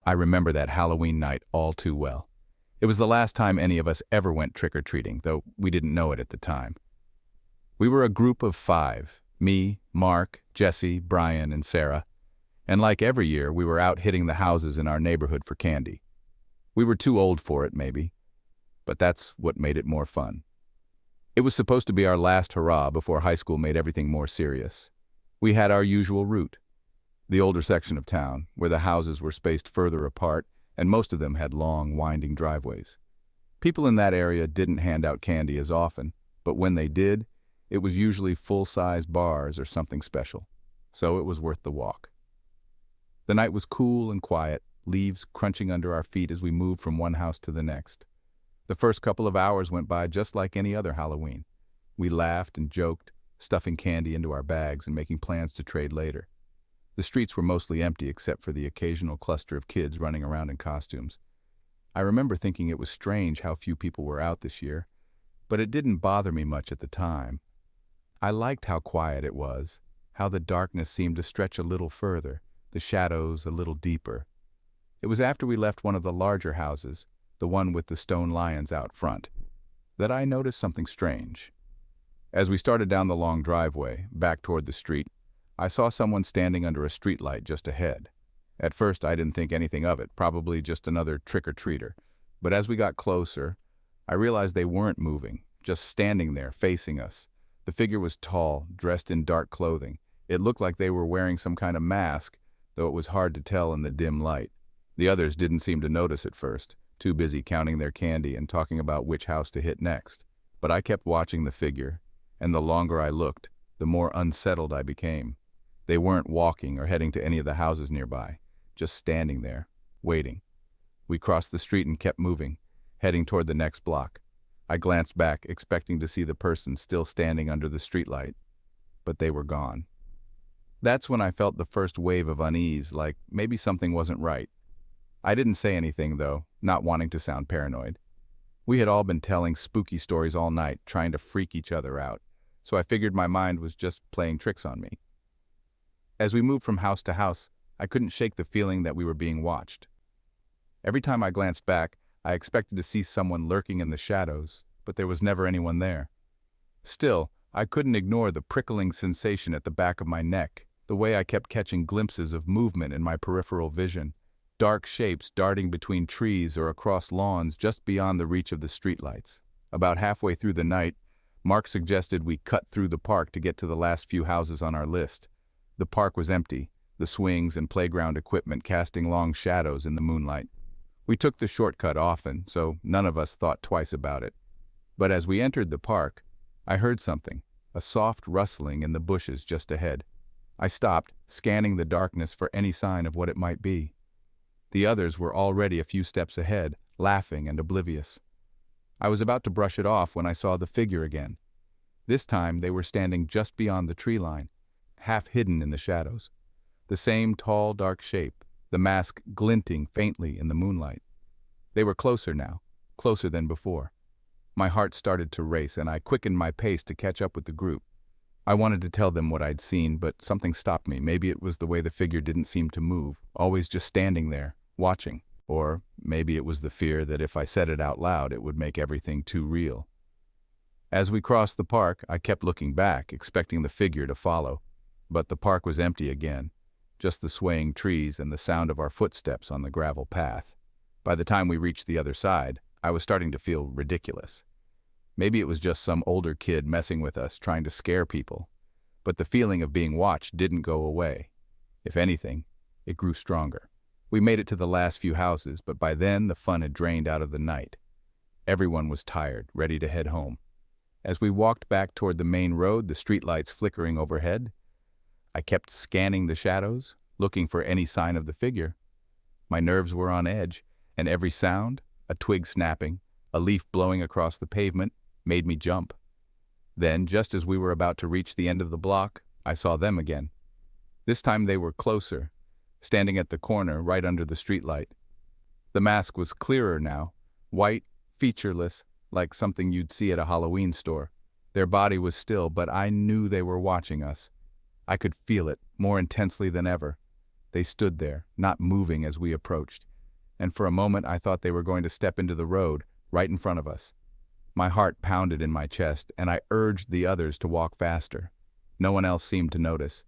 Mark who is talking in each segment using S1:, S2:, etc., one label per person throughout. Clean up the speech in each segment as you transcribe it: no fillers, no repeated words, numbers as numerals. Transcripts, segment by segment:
S1: I remember that Halloween night all too well. It was the last time any of us ever went trick-or-treating, though we didn't know it at the time. We were a group of 5, me, Mark, Jesse, Brian, and Sarah, and like every year, we were out hitting the houses in our neighborhood for candy. We were too old for it, maybe, but that's what made it more fun. It was supposed to be our last hurrah before high school made everything more serious. We had our usual route, the older section of town, where the houses were spaced further apart, and most of them had long, winding driveways. People in that area didn't hand out candy as often, but when they did, it was usually full-size bars or something special, so it was worth the walk. The night was cool and quiet, leaves crunching under our feet as we moved from one house to the next. The first couple of hours went by just like any other Halloween. We laughed and joked, stuffing candy into our bags and making plans to trade later. The streets were mostly empty except for the occasional cluster of kids running around in costumes. I remember thinking it was strange how few people were out this year, but it didn't bother me much at the time. I liked how quiet it was, how the darkness seemed to stretch a little further, the shadows a little deeper. It was after we left one of the larger houses, the one with the stone lions out front, that I noticed something strange. As we started down the long driveway, back toward the street, I saw someone standing under a streetlight just ahead. At first, I didn't think anything of it, probably just another trick-or-treater. But as we got closer, I realized they weren't moving, just standing there, facing us. The figure was tall, dressed in dark clothing. It looked like they were wearing some kind of mask, though it was hard to tell in the dim light. The others didn't seem to notice at first, too busy counting their candy and talking about which house to hit next. But I kept watching the figure, and the longer I looked, the more unsettled I became. They weren't walking or heading to any of the houses nearby, just standing there, waiting. We crossed the street and kept moving, heading toward the next block. I glanced back, expecting to see the person still standing under the streetlight, but they were gone. That's when I felt the first wave of unease, like maybe something wasn't right. I didn't say anything, though, not wanting to sound paranoid. We had all been telling spooky stories all night, trying to freak each other out, so I figured my mind was just playing tricks on me. As we moved from house to house, I couldn't shake the feeling that we were being watched. Every time I glanced back, I expected to see someone lurking in the shadows, but there was never anyone there. Still, I couldn't ignore the prickling sensation at the back of my neck, the way I kept catching glimpses of movement in my peripheral vision, dark shapes darting between trees or across lawns just beyond the reach of the streetlights. About halfway through the night, Mark suggested we cut through the park to get to the last few houses on our list. The park was empty, the swings and playground equipment casting long shadows in the moonlight. We took the shortcut often, so none of us thought twice about it. But as we entered the park, I heard something, a soft rustling in the bushes just ahead. I stopped, scanning the darkness for any sign of what it might be. The others were already a few steps ahead, laughing and oblivious. I was about to brush it off when I saw the figure again. This time they were standing just beyond the tree line, half hidden in the shadows. The same tall, dark shape, the mask glinting faintly in the moonlight. They were closer now, closer than before. My heart started to race, and I quickened my pace to catch up with the group. I wanted to tell them what I'd seen, but something stopped me. Maybe it was the way the figure didn't seem to move, always just standing there, watching. Or maybe it was the fear that if I said it out loud, it would make everything too real. As we crossed the park, I kept looking back, expecting the figure to follow. But the park was empty again, just the swaying trees and the sound of our footsteps on the gravel path. By the time we reached the other side, I was starting to feel ridiculous. Maybe it was just some older kid messing with us, trying to scare people. But the feeling of being watched didn't go away. If anything, it grew stronger. We made it to the last few houses, but by then the fun had drained out of the night. Everyone was tired, ready to head home. As we walked back toward the main road, the streetlights flickering overhead, I kept scanning the shadows, looking for any sign of the figure. My nerves were on edge, and every sound, a twig snapping, a leaf blowing across the pavement, made me jump. Then, just as we were about to reach the end of the block, I saw them again. This time they were closer, standing at the corner right under the streetlight. The mask was clearer now, white, featureless, like something you'd see at a Halloween store. Their body was still, but I knew they were watching us. I could feel it, more intensely than ever. They stood there, not moving as we approached, and for a moment I thought they were going to step into the road, right in front of us. My heart pounded in my chest, and I urged the others to walk faster. No one else seemed to notice.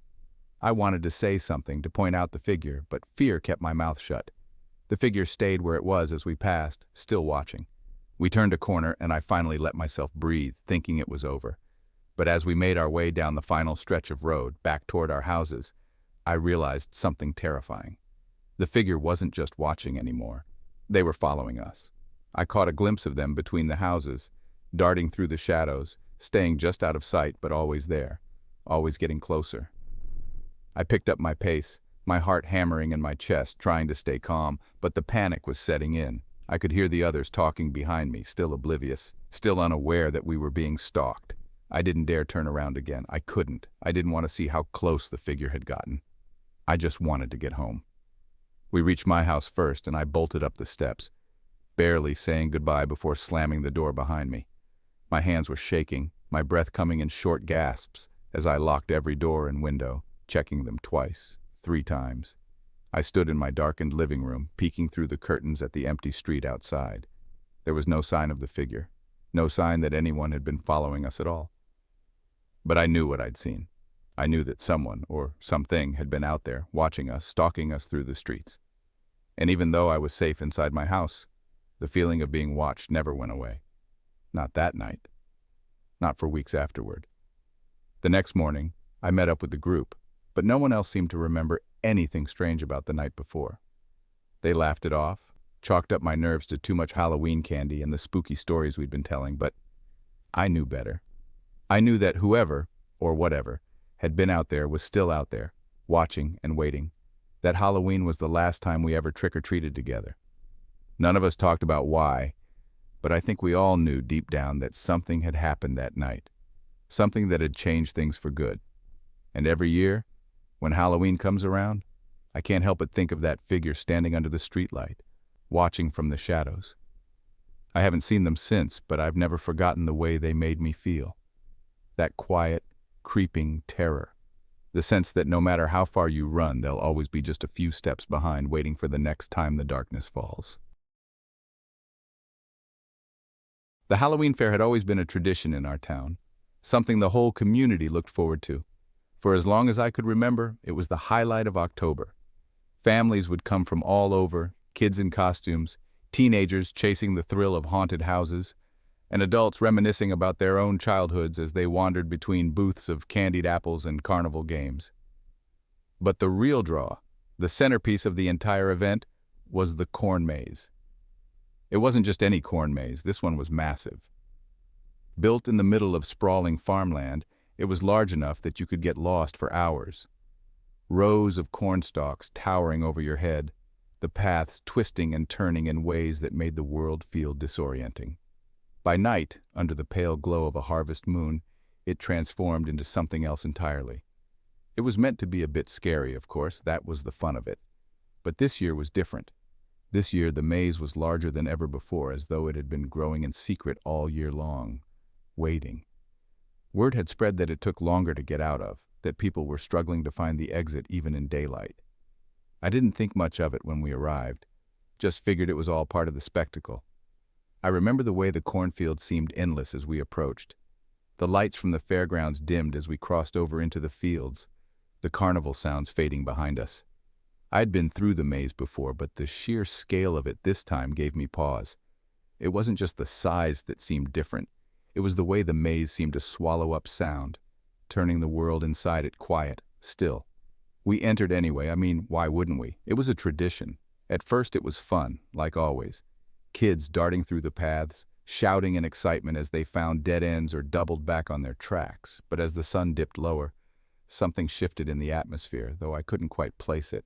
S1: I wanted to say something, to point out the figure, but fear kept my mouth shut. The figure stayed where it was as we passed, still watching. We turned a corner, and I finally let myself breathe, thinking it was over. But as we made our way down the final stretch of road, back toward our houses, I realized something terrifying. The figure wasn't just watching anymore. They were following us. I caught a glimpse of them between the houses, darting through the shadows, staying just out of sight but always there, always getting closer. I picked up my pace, my heart hammering in my chest, trying to stay calm, but the panic was setting in. I could hear the others talking behind me, still oblivious, still unaware that we were being stalked. I didn't dare turn around again. I couldn't. I didn't want to see how close the figure had gotten. I just wanted to get home. We reached my house first, and I bolted up the steps, barely saying goodbye before slamming the door behind me. My hands were shaking, my breath coming in short gasps as I locked every door and window, checking them twice, 3 times. I stood in my darkened living room, peeking through the curtains at the empty street outside. There was no sign of the figure, no sign that anyone had been following us at all. But I knew what I'd seen. I knew that someone, or something, had been out there, watching us, stalking us through the streets. And even though I was safe inside my house, the feeling of being watched never went away. Not that night. Not for weeks afterward. The next morning, I met up with the group, but no one else seemed to remember anything strange about the night before. They laughed it off, chalked up my nerves to too much Halloween candy and the spooky stories we'd been telling, but I knew better. I knew that whoever, or whatever, had been out there was still out there, watching and waiting. That Halloween was the last time we ever trick-or-treated together. None of us talked about why, but I think we all knew deep down that something had happened that night, something that had changed things for good. And every year, when Halloween comes around, I can't help but think of that figure standing under the streetlight, watching from the shadows. I haven't seen them since, but I've never forgotten the way they made me feel. That quiet, creeping terror. The sense that no matter how far you run, they'll always be just a few steps behind, waiting for the next time the darkness falls. The Halloween fair had always been a tradition in our town, something the whole community looked forward to. For as long as I could remember, it was the highlight of October. Families would come from all over, kids in costumes, teenagers chasing the thrill of haunted houses, and adults reminiscing about their own childhoods as they wandered between booths of candied apples and carnival games. But the real draw, the centerpiece of the entire event, was the corn maze. It wasn't just any corn maze, this one was massive. Built in the middle of sprawling farmland, it was large enough that you could get lost for hours. Rows of corn stalks towering over your head, the paths twisting and turning in ways that made the world feel disorienting. By night, under the pale glow of a harvest moon, it transformed into something else entirely. It was meant to be a bit scary, of course, that was the fun of it. But this year was different. This year the maze was larger than ever before, as though it had been growing in secret all year long, waiting. Word had spread that it took longer to get out of, that people were struggling to find the exit even in daylight. I didn't think much of it when we arrived, just figured it was all part of the spectacle. I remember the way the cornfield seemed endless as we approached. The lights from the fairgrounds dimmed as we crossed over into the fields, the carnival sounds fading behind us. I'd been through the maze before, but the sheer scale of it this time gave me pause. It wasn't just the size that seemed different. It was the way the maze seemed to swallow up sound, turning the world inside it quiet, still. We entered anyway. I mean, why wouldn't we? It was a tradition. At first it was fun, like always. Kids darting through the paths, shouting in excitement as they found dead ends or doubled back on their tracks. But as the sun dipped lower, something shifted in the atmosphere, though I couldn't quite place it.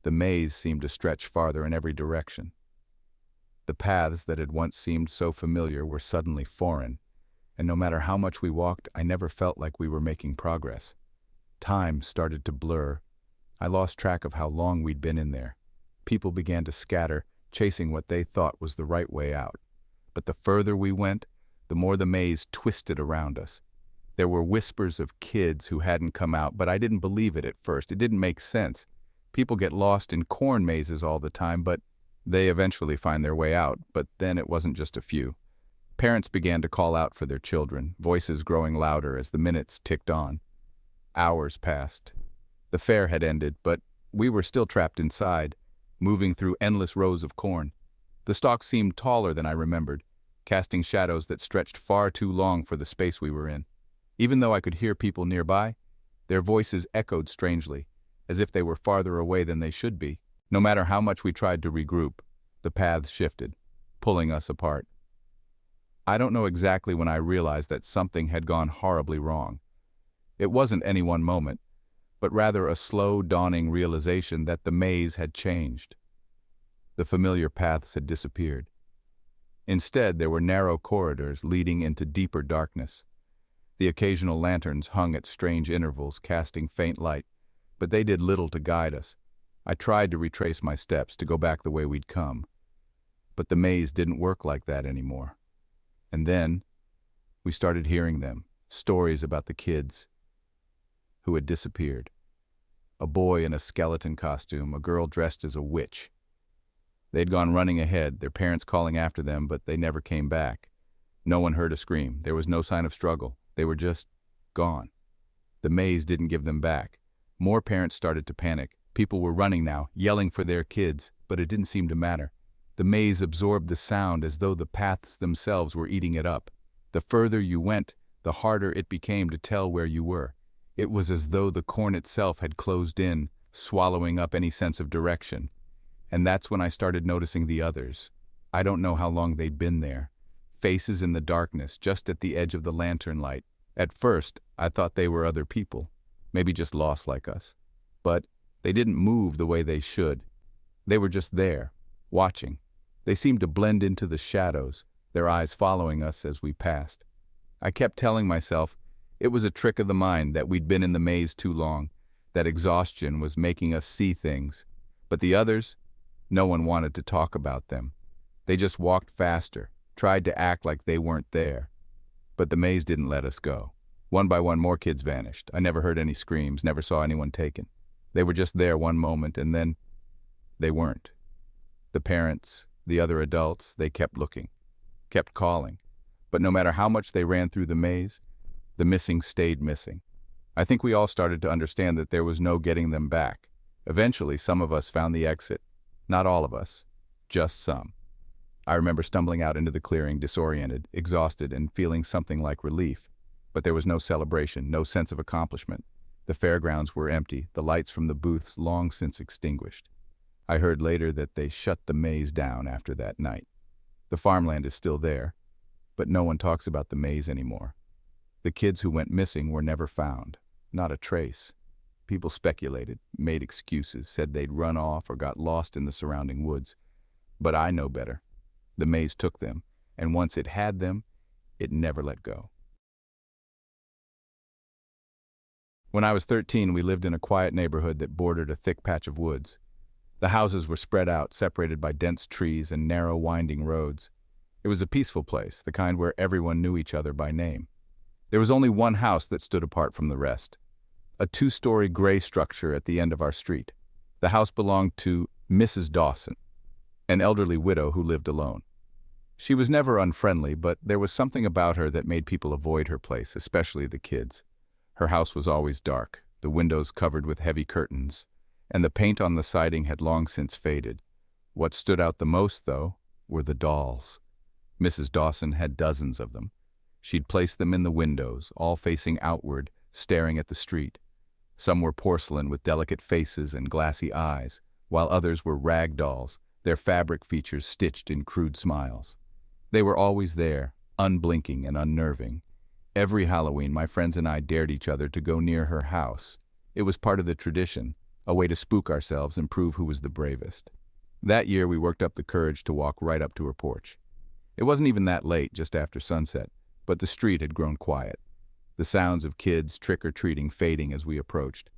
S1: The maze seemed to stretch farther in every direction. The paths that had once seemed so familiar were suddenly foreign, and no matter how much we walked, I never felt like we were making progress. Time started to blur. I lost track of how long we'd been in there. People began to scatter, chasing what they thought was the right way out. But the further we went, the more the maze twisted around us. There were whispers of kids who hadn't come out, but I didn't believe it at first. It didn't make sense. People get lost in corn mazes all the time, but They eventually find their way out, but then it wasn't just a few. Parents began to call out for their children, voices growing louder as the minutes ticked on. Hours passed. The fair had ended, but we were still trapped inside, moving through endless rows of corn. The stalks seemed taller than I remembered, casting shadows that stretched far too long for the space we were in. Even though I could hear people nearby, their voices echoed strangely, as if they were farther away than they should be. No matter how much we tried to regroup, the paths shifted, pulling us apart. I don't know exactly when I realized that something had gone horribly wrong. It wasn't any one moment, but rather a slow, dawning realization that the maze had changed. The familiar paths had disappeared. Instead, there were narrow corridors leading into deeper darkness. The occasional lanterns hung at strange intervals, casting faint light, but they did little to guide us. I tried to retrace my steps, to go back the way we'd come. But the maze didn't work like that anymore. And then, we started hearing them, stories about the kids who had disappeared. A boy in a skeleton costume, a girl dressed as a witch. They'd gone running ahead, their parents calling after them, but they never came back. No one heard a scream. There was no sign of struggle. They were just gone. The maze didn't give them back. More parents started to panic. People were running now, yelling for their kids, but it didn't seem to matter. The maze absorbed the sound as though the paths themselves were eating it up. The further you went, the harder it became to tell where you were. It was as though the corn itself had closed in, swallowing up any sense of direction. And that's when I started noticing the others. I don't know how long they'd been there. Faces in the darkness, just at the edge of the lantern light. At first, I thought they were other people, maybe just lost like us. But they didn't move the way they should. They were just there, watching. They seemed to blend into the shadows, their eyes following us as we passed. I kept telling myself it was a trick of the mind, that we'd been in the maze too long, that exhaustion was making us see things. But the others, no one wanted to talk about them. They just walked faster, tried to act like they weren't there. But the maze didn't let us go. One by one, more kids vanished. I never heard any screams, never saw anyone taken. They were just there one moment, and then they weren't. The parents, the other adults, they kept looking, kept calling. But no matter how much they ran through the maze, the missing stayed missing. I think we all started to understand that there was no getting them back. Eventually, some of us found the exit. Not all of us, just some. I remember stumbling out into the clearing, disoriented, exhausted, and feeling something like relief. But there was no celebration, no sense of accomplishment. The fairgrounds were empty, the lights from the booths long since extinguished. I heard later that they shut the maze down after that night. The farmland is still there, but no one talks about the maze anymore. The kids who went missing were never found, not a trace. People speculated, made excuses, said they'd run off or got lost in the surrounding woods. But I know better. The maze took them, and once it had them, it never let go. When I was 13, we lived in a quiet neighborhood that bordered a thick patch of woods. The houses were spread out, separated by dense trees and narrow, winding roads. It was a peaceful place, the kind where everyone knew each other by name. There was only one house that stood apart from the rest, a two-story gray structure at the end of our street. The house belonged to Mrs. Dawson, an elderly widow who lived alone. She was never unfriendly, but there was something about her that made people avoid her place, especially the kids. Her house was always dark, the windows covered with heavy curtains, and the paint on the siding had long since faded. What stood out the most, though, were the dolls. Mrs. Dawson had dozens of them. She'd placed them in the windows, all facing outward, staring at the street. Some were porcelain with delicate faces and glassy eyes, while others were rag dolls, their fabric features stitched in crude smiles. They were always there, unblinking and unnerving. Every Halloween, my friends and I dared each other to go near her house. It was part of the tradition, a way to spook ourselves and prove who was the bravest. That year, we worked up the courage to walk right up to her porch. It wasn't even that late, just after sunset, but the street had grown quiet, the sounds of kids trick-or-treating fading as we approached.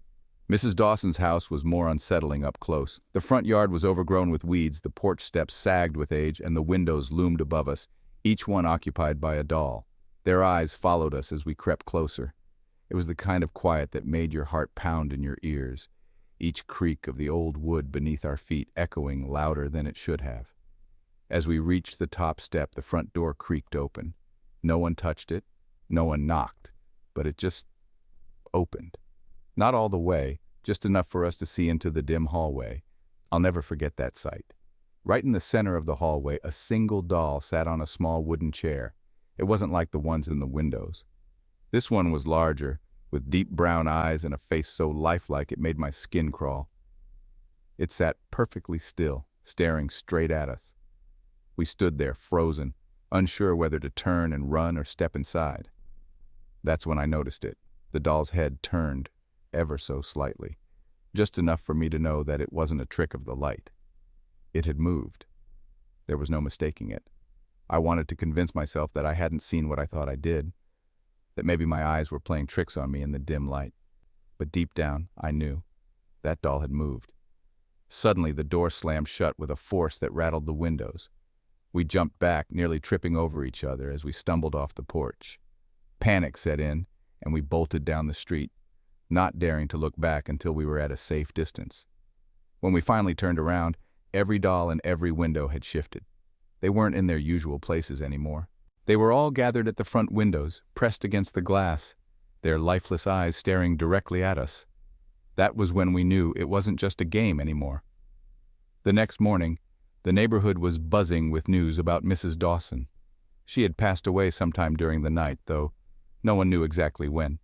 S1: Mrs. Dawson's house was more unsettling up close. The front yard was overgrown with weeds, the porch steps sagged with age, and the windows loomed above us, each one occupied by a doll. Their eyes followed us as we crept closer. It was the kind of quiet that made your heart pound in your ears. each creak of the old wood beneath our feet echoing louder than it should have. As we reached the top step, the front door creaked open. No one touched it, no one knocked, but it just opened. Not all the way, just enough for us to see into the dim hallway. I'll never forget that sight. Right in the center of the hallway, a single doll sat on a small wooden chair. It wasn't like the ones in the windows. This one was larger, with deep brown eyes and a face so lifelike it made my skin crawl. It sat perfectly still, staring straight at us. We stood there, frozen, unsure whether to turn and run or step inside. That's when I noticed it. The doll's head turned ever so slightly, just enough for me to know that it wasn't a trick of the light. It had moved. There was no mistaking it. I wanted to convince myself that I hadn't seen what I thought I did, that maybe my eyes were playing tricks on me in the dim light. But deep down, I knew. That doll had moved. Suddenly, the door slammed shut with a force that rattled the windows. We jumped back, nearly tripping over each other as we stumbled off the porch. Panic set in, and we bolted down the street, not daring to look back until we were at a safe distance. When we finally turned around, every doll and every window had shifted. They weren't in their usual places anymore. They were all gathered at the front windows, pressed against the glass, their lifeless eyes staring directly at us. That was when we knew it wasn't just a game anymore. The next morning, the neighborhood was buzzing with news about Mrs. Dawson. She had passed away sometime during the night, though no one knew exactly when.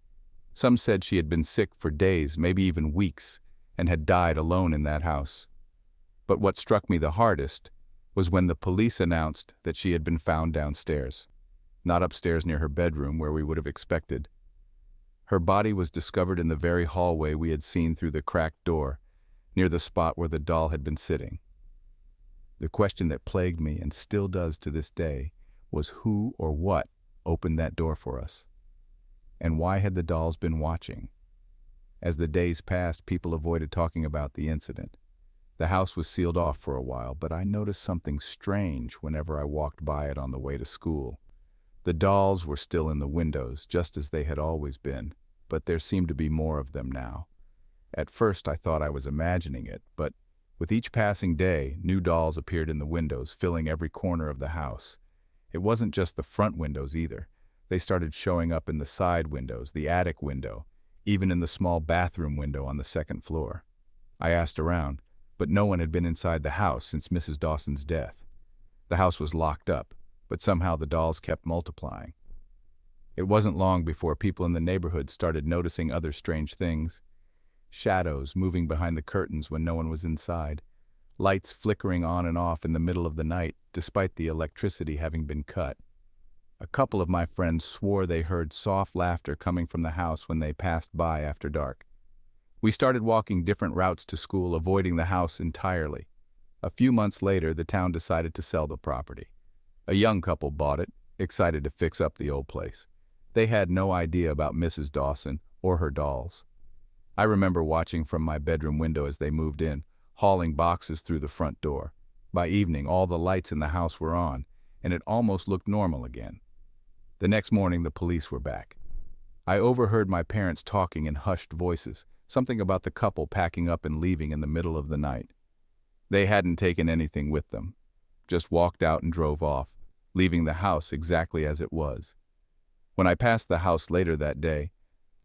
S1: Some said she had been sick for days, maybe even weeks, and had died alone in that house. But what struck me the hardest was when the police announced that she had been found downstairs, not upstairs near her bedroom where we would have expected. Her body was discovered in the very hallway we had seen through the cracked door, near the spot where the doll had been sitting. The question that plagued me, and still does to this day, was who or what opened that door for us? And why had the dolls been watching? As the days passed, people avoided talking about the incident. The house was sealed off for a while, but I noticed something strange whenever I walked by it on the way to school. The dolls were still in the windows, just as they had always been, but there seemed to be more of them now. At first I thought I was imagining it, but with each passing day, new dolls appeared in the windows, filling every corner of the house. It wasn't just the front windows either. They started showing up in the side windows, the attic window, even in the small bathroom window on the second floor. I asked around, but no one had been inside the house since Mrs. Dawson's death. The house was locked up, but somehow the dolls kept multiplying. It wasn't long before people in the neighborhood started noticing other strange things. Shadows moving behind the curtains when no one was inside. Lights flickering on and off in the middle of the night, despite the electricity having been cut. A couple of my friends swore they heard soft laughter coming from the house when they passed by after dark. We started walking different routes to school, avoiding the house entirely. A few months later, the town decided to sell the property. A young couple bought it, excited to fix up the old place. They had no idea about Mrs. Dawson or her dolls. I remember watching from my bedroom window as they moved in, hauling boxes through the front door. By evening, all the lights in the house were on, and it almost looked normal again. The next morning, the police were back. I overheard my parents talking in hushed voices, something about the couple packing up and leaving in the middle of the night. They hadn't taken anything with them, just walked out and drove off, leaving the house exactly as it was. When I passed the house later that day,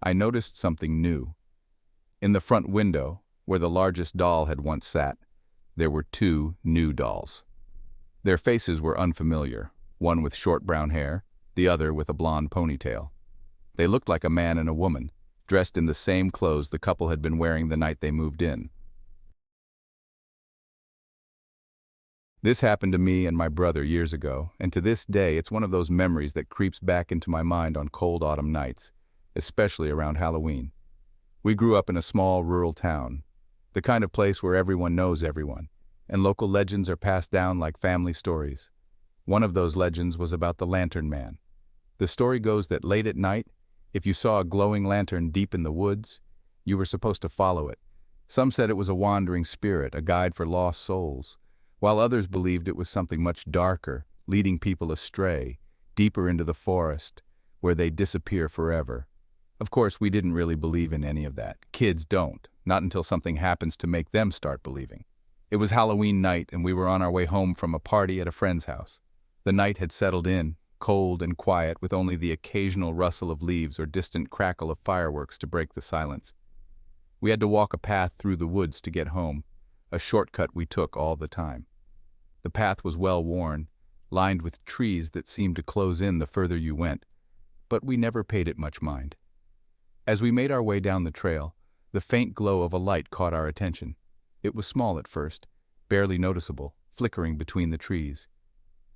S1: I noticed something new. In the front window, where the largest doll had once sat, there were two new dolls. Their faces were unfamiliar, one with short brown hair, the other with a blonde ponytail. They looked like a man and a woman, dressed in the same clothes the couple had been wearing the night they moved in. This happened to me and my brother years ago, and to this day it's one of those memories that creeps back into my mind on cold autumn nights, especially around Halloween. We grew up in a small rural town, the kind of place where everyone knows everyone, and local legends are passed down like family stories. One of those legends was about the Lantern Man. The story goes that late at night, if you saw a glowing lantern deep in the woods, you were supposed to follow it. Some said it was a wandering spirit, a guide for lost souls, while others believed it was something much darker, leading people astray, deeper into the forest, where they disappear forever. Of course, we didn't really believe in any of that. Kids don't. not until something happens to make them start believing. It was Halloween night, and we were on our way home from a party at a friend's house. The night had settled in, cold and quiet, with only the occasional rustle of leaves or distant crackle of fireworks to break the silence. We had to walk a path through the woods to get home, a shortcut we took all the time. The path was well worn, lined with trees that seemed to close in the further you went, but we never paid it much mind. As we made our way down the trail, the faint glow of a light caught our attention. It was small at first, barely noticeable, flickering between the trees.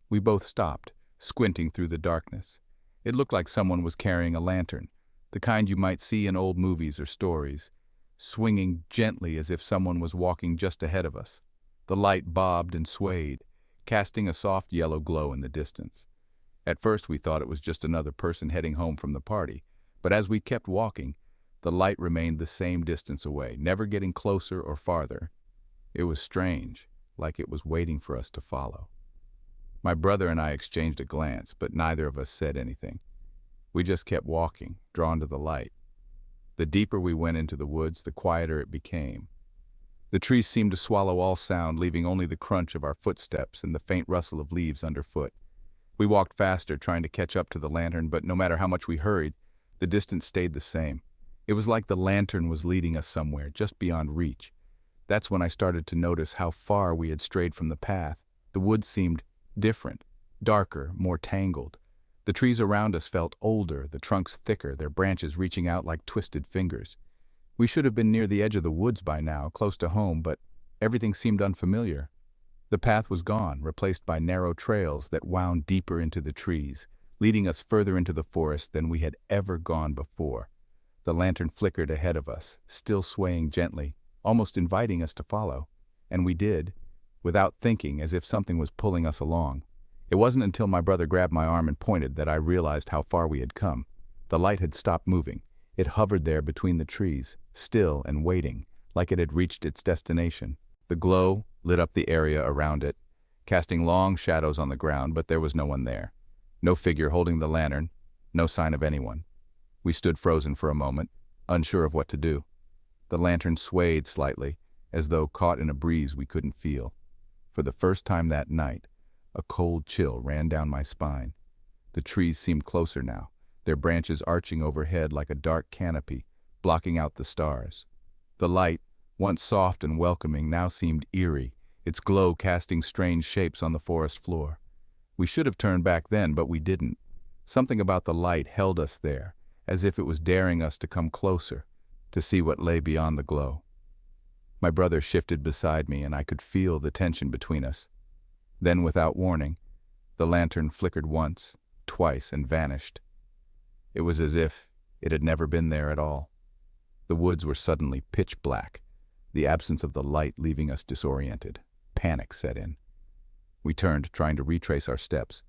S1: We both stopped, squinting through the darkness. It looked like someone was carrying a lantern, the kind you might see in old movies or stories, swinging gently as if someone was walking just ahead of us. The light bobbed and swayed, casting a soft yellow glow in the distance. At first we thought it was just another person heading home from the party, but as we kept walking, the light remained the same distance away, never getting closer or farther. It was strange, like it was waiting for us to follow. My brother and I exchanged a glance, but neither of us said anything. We just kept walking, drawn to the light. The deeper we went into the woods, the quieter it became. The trees seemed to swallow all sound, leaving only the crunch of our footsteps and the faint rustle of leaves underfoot. We walked faster, trying to catch up to the lantern, but no matter how much we hurried, the distance stayed the same. It was like the lantern was leading us somewhere, just beyond reach. That's when I started to notice how far we had strayed from the path. The woods seemed different, darker, more tangled. The trees around us felt older, the trunks thicker, their branches reaching out like twisted fingers. We should have been near the edge of the woods by now, close to home, but everything seemed unfamiliar. The path was gone, replaced by narrow trails that wound deeper into the trees, leading us further into the forest than we had ever gone before. The lantern flickered ahead of us, still swaying gently, almost inviting us to follow. And we did, without thinking, as if something was pulling us along. It wasn't until my brother grabbed my arm and pointed that I realized how far we had come. The light had stopped moving. It hovered there between the trees, still and waiting, like it had reached its destination. The glow lit up the area around it, casting long shadows on the ground, but there was no one there. No figure holding the lantern, no sign of anyone. We stood frozen for a moment, unsure of what to do. The lantern swayed slightly, as though caught in a breeze we couldn't feel. For the first time that night, a cold chill ran down my spine. The trees seemed closer now, their branches arching overhead like a dark canopy, blocking out the stars. The light, once soft and welcoming, now seemed eerie, its glow casting strange shapes on the forest floor. We should have turned back then, but we didn't. Something about the light held us there, as if it was daring us to come closer, to see what lay beyond the glow. My brother shifted beside me, and I could feel the tension between us. Then, without warning, the lantern flickered once, twice, and vanished. It was as if it had never been there at all. The woods were suddenly pitch black, the absence of the light leaving us disoriented. Panic set in. We turned, trying to retrace our steps,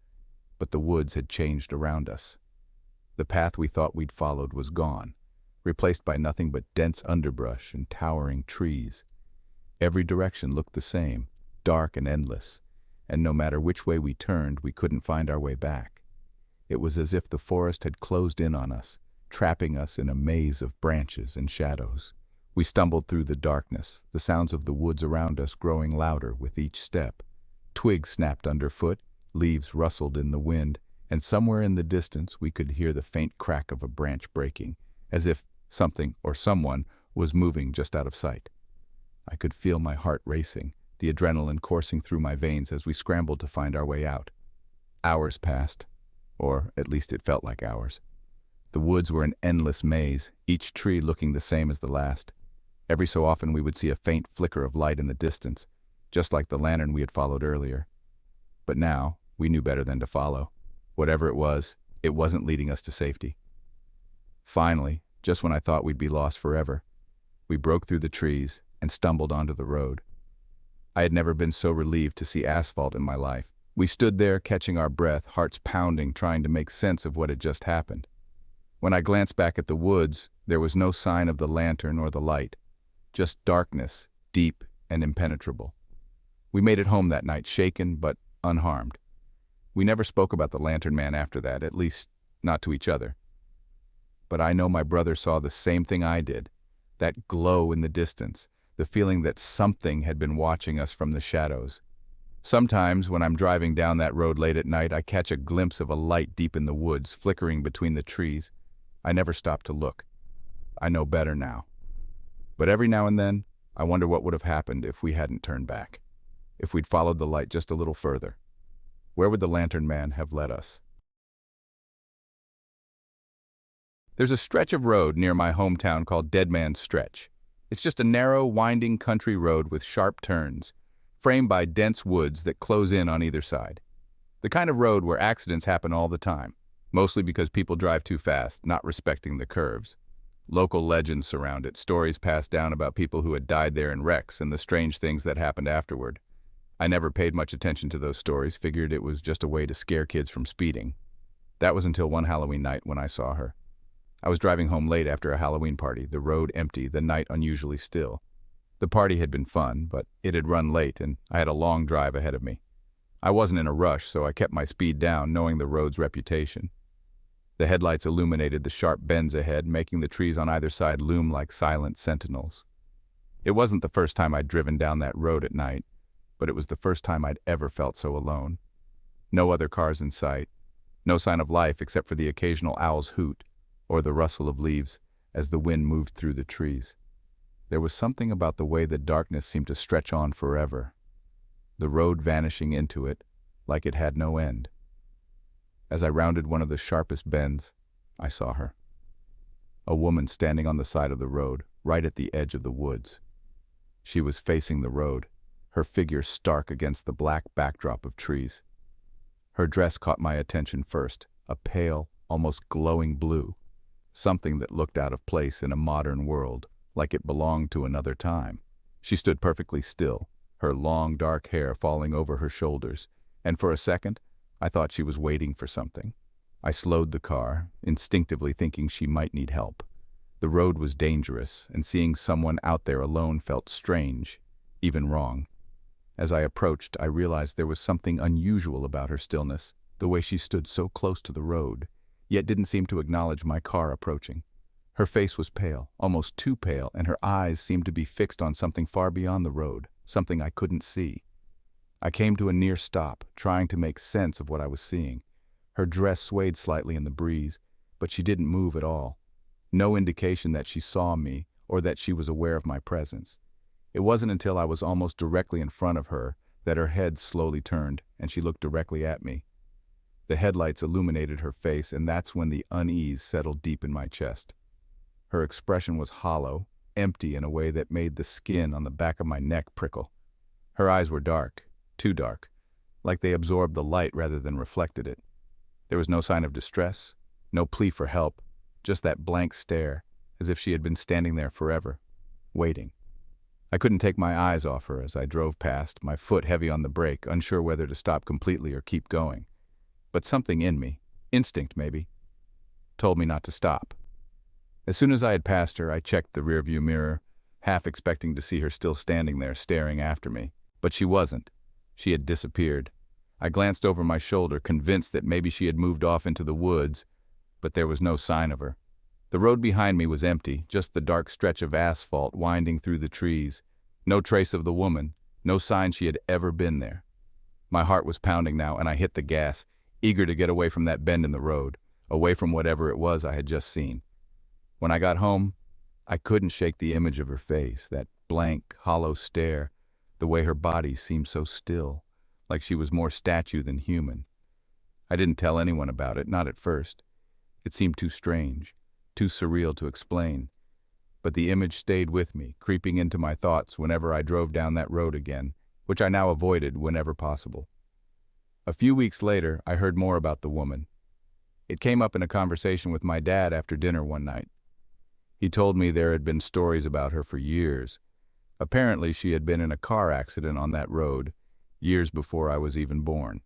S1: but the woods had changed around us. The path we thought we'd followed was gone, replaced by nothing but dense underbrush and towering trees. Every direction looked the same, dark and endless, and no matter which way we turned, we couldn't find our way back. It was as if the forest had closed in on us, trapping us in a maze of branches and shadows. We stumbled through the darkness, the sounds of the woods around us growing louder with each step. Twigs snapped underfoot, leaves rustled in the wind, and somewhere in the distance we could hear the faint crack of a branch breaking, as if something or someone was moving just out of sight. I could feel my heart racing, the adrenaline coursing through my veins as we scrambled to find our way out. Hours passed, or at least it felt like hours. The woods were an endless maze, each tree looking the same as the last. Every so often we would see a faint flicker of light in the distance, just like the lantern we had followed earlier. But now, we knew better than to follow. Whatever it wasn't leading us to safety. Finally, just when I thought we'd be lost forever, we broke through the trees and stumbled onto the road. I had never been so relieved to see asphalt in my life. We stood there, catching our breath, hearts pounding, trying to make sense of what had just happened. When I glanced back at the woods, there was no sign of the lantern or the light, just darkness, deep and impenetrable. We made it home that night, shaken but unharmed. We never spoke about the lantern man after that, at least not to each other. But I know my brother saw the same thing I did, that glow in the distance, the feeling that something had been watching us from the shadows. Sometimes, when I'm driving down that road late at night, I catch a glimpse of a light deep in the woods, flickering between the trees. I never stop to look. I know better now. But every now and then, I wonder what would have happened if we hadn't turned back. If we'd followed the light just a little further. Where would the lantern man have led us? There's a stretch of road near my hometown called Dead Man's Stretch. It's just a narrow, winding country road with sharp turns, framed by dense woods that close in on either side. The kind of road where accidents happen all the time, mostly because people drive too fast, not respecting the curves. Local legends surround it, stories passed down about people who had died there in wrecks and the strange things that happened afterward. I never paid much attention to those stories, figured it was just a way to scare kids from speeding. That was until one Halloween night when I saw her. I was driving home late after a Halloween party, the road empty, the night unusually still. The party had been fun, but it had run late and I had a long drive ahead of me. I wasn't in a rush, so I kept my speed down, knowing the road's reputation. The headlights illuminated the sharp bends ahead, making the trees on either side loom like silent sentinels. It wasn't the first time I'd driven down that road at night, but it was the first time I'd ever felt so alone. No other cars in sight, no sign of life except for the occasional owl's hoot or the rustle of leaves as the wind moved through the trees. There was something about the way the darkness seemed to stretch on forever, the road vanishing into it like it had no end. As I rounded one of the sharpest bends, I saw her. A woman standing on the side of the road, right at the edge of the woods. She was facing the road, her figure stark against the black backdrop of trees. Her dress caught my attention first, a pale, almost glowing blue, something that looked out of place in a modern world, like it belonged to another time. She stood perfectly still, her long dark hair falling over her shoulders, and for a second, I thought she was waiting for something. I slowed the car, instinctively thinking she might need help. The road was dangerous, and seeing someone out there alone felt strange, even wrong. As I approached, I realized there was something unusual about her stillness, the way she stood so close to the road, yet didn't seem to acknowledge my car approaching. Her face was pale, almost too pale, and her eyes seemed to be fixed on something far beyond the road, something I couldn't see. I came to a near stop, trying to make sense of what I was seeing. Her dress swayed slightly in the breeze, but she didn't move at all. No indication that she saw me or that she was aware of my presence. It wasn't until I was almost directly in front of her that her head slowly turned and she looked directly at me. The headlights illuminated her face, and that's when the unease settled deep in my chest. Her expression was hollow, empty in a way that made the skin on the back of my neck prickle. Her eyes were dark, too dark, like they absorbed the light rather than reflected it. There was no sign of distress, no plea for help, just that blank stare, as if she had been standing there forever, waiting. I couldn't take my eyes off her as I drove past, my foot heavy on the brake, unsure whether to stop completely or keep going. But something in me, instinct maybe, told me not to stop. As soon as I had passed her, I checked the rearview mirror, half expecting to see her still standing there staring after me. But she wasn't. She had disappeared. I glanced over my shoulder, convinced that maybe she had moved off into the woods, but there was no sign of her. The road behind me was empty, just the dark stretch of asphalt winding through the trees. No trace of the woman, no sign she had ever been there. My heart was pounding now, and I hit the gas, eager to get away from that bend in the road, away from whatever it was I had just seen. When I got home, I couldn't shake the image of her face, that blank, hollow stare, the way her body seemed so still, like she was more statue than human. I didn't tell anyone about it, not at first. It seemed too strange, too surreal to explain. But the image stayed with me, creeping into my thoughts whenever I drove down that road again, which I now avoided whenever possible. A few weeks later, I heard more about the woman. It came up in a conversation with my dad after dinner one night. He told me there had been stories about her for years. Apparently, she had been in a car accident on that road, years before I was even born.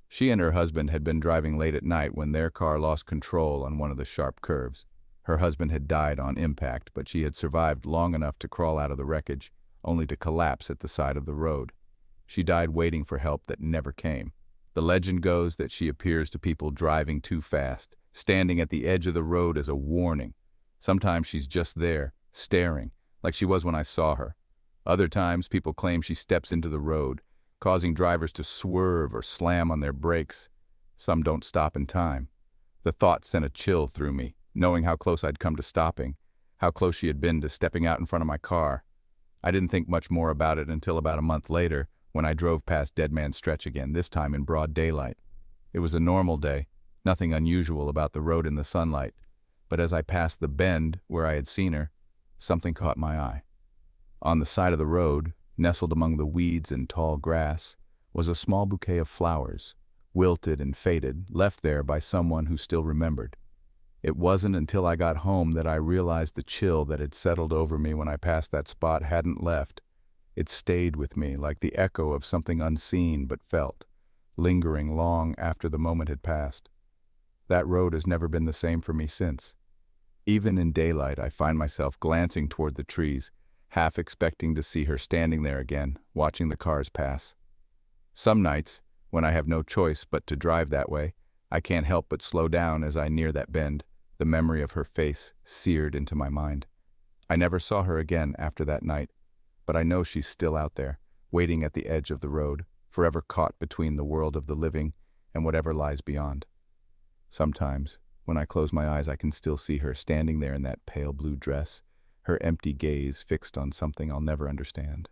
S1: She and her husband had been driving late at night when their car lost control on one of the sharp curves. Her husband had died on impact, but she had survived long enough to crawl out of the wreckage, only to collapse at the side of the road. She died waiting for help that never came. The legend goes that she appears to people driving too fast, standing at the edge of the road as a warning. Sometimes she's just there, staring, like she was when I saw her. Other times, people claim she steps into the road, causing drivers to swerve or slam on their brakes. Some don't stop in time. The thought sent a chill through me, knowing how close I'd come to stopping, how close she had been to stepping out in front of my car. I didn't think much more about it until about a month later, when I drove past Dead Man's Stretch again, this time in broad daylight. It was a normal day, nothing unusual about the road in the sunlight, but as I passed the bend where I had seen her, something caught my eye. On the side of the road, nestled among the weeds and tall grass, was a small bouquet of flowers, wilted and faded, left there by someone who still remembered. It wasn't until I got home that I realized the chill that had settled over me when I passed that spot hadn't left. It stayed with me like the echo of something unseen but felt, lingering long after the moment had passed. That road has never been the same for me since. Even in daylight, I find myself glancing toward the trees, half expecting to see her standing there again, watching the cars pass. Some nights, when I have no choice but to drive that way, I can't help but slow down as I near that bend, the memory of her face seared into my mind. I never saw her again after that night, but I know she's still out there, waiting at the edge of the road, forever caught between the world of the living and whatever lies beyond. Sometimes, when I close my eyes, I can still see her standing there in that pale blue dress, her empty gaze fixed on something I'll never understand.